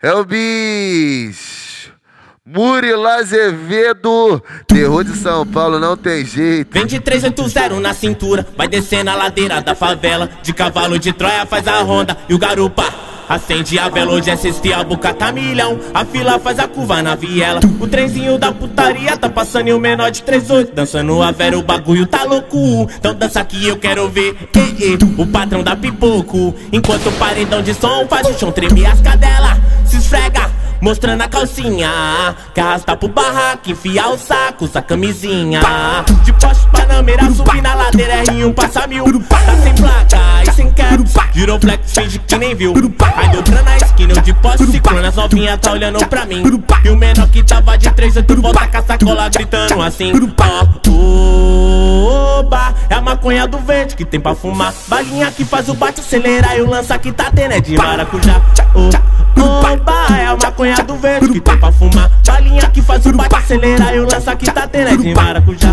É o bicho. Murilo Azevedo, terror de São Paulo, não tem jeito. Vem de 380 na cintura, vai descendo a ladeira da favela. De cavalo de Troia faz a ronda e o garupa acende a vela. Hoje é sexta e a boca tá milhão, a fila faz a curva na viela. O trenzinho da putaria tá passando e o menor de 38 dançando a vera, o bagulho tá louco. Então dança que eu quero ver, o patrão da pipoco. Enquanto o paredão de som faz o chão tremer, as cadelas se esfrega mostrando a calcinha, que arrasta pro barraco, enfia o saco, usa camisinha. De Porsche Panamera, subir na ladeira, R1 passa mil. Tá sem placa e sem caps, girou flex, finge que nem viu. Aí dobra na esquina, eu de Porsche, ciclone, as novinhas tá olhando pra mim. E o menor que tava de 3-8 volta com a sacola gritando assim: oba, é a maconha do verde que tem pra fumar. Balinha que faz o bate acelerar e o lança que tá tendo é de maracujá. Oba, é a maconha do verde que tem pra fumar. Balinha que faz o bate acelerar e o lança que tá tendo é de maracujá.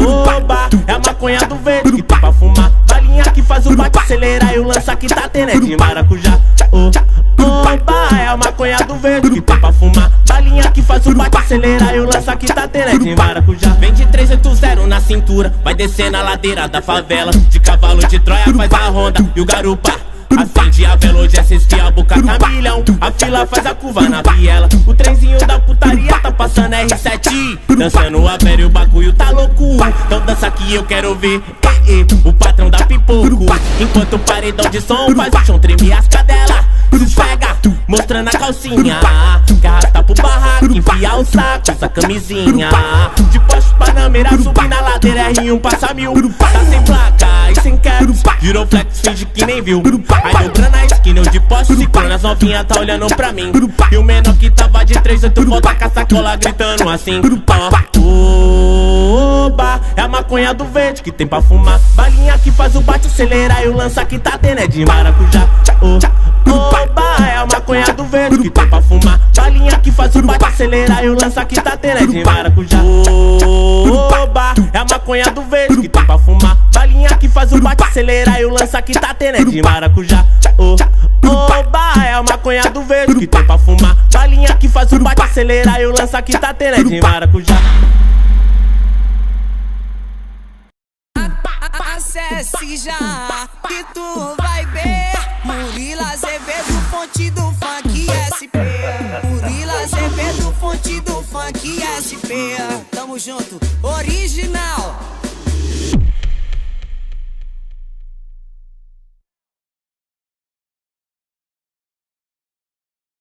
Oba, é a maconha do verde que tem pra fumar. Balinha que faz o bate acelerar e o lança que tá tendo é de maracujá. Oba, é a maconha do verde que tem pra fumar. Balinha que faz o bate acelerar e o lança que tá tendo é de maracujá. Vem de 380 na cintura, vai descendo a ladeira da favela. De cavalo de Troia faz a ronda e o garupa acende a vela. Hoje é sexta e a boca tá milhão, a fila faz a curva na viela. O trenzinho da putaria tá passando R7 dançando a vera e o bagulho tá louco. Então dança que eu quero ver, o patrão da pipoco. Enquanto o paredão de som faz o chão tremer, as cadelas se esfrega mostrando a calcinha, que arrasta pro barraco, enfia o saco, usa camisinha. De Porsche Panamera, subir na ladeira, R1 passa mil. Tá sem placa e sem caps, girou flex, finge que nem viu. Aí dobra na esquina, eu de Porsche, ciclone, as novinhas tá olhando pra mim. E o menor que tava de 3-8 volta com a sacola gritando assim: oba, é a maconha do verde que tem pra fumar. Balinha que faz o bate acelerar e o lança que tá tendo é de maracujá. Oba, é a maconha do verde que tem pra fumar. Balinha que faz o bate acelerar e o lança que tá tendo é de maracujá. Oba, é a maconha do verde que tem pra fumar. Balinha que faz o bate acelerar e o lança que tá tendo é de maracujá. Oba, é a maconha do verde que tem pra fumar. Balinha que faz o bate acelerar e o lança que tá tendo é de maracujá. Acesse já que tu vai ver Murilo Azevedo, fonte do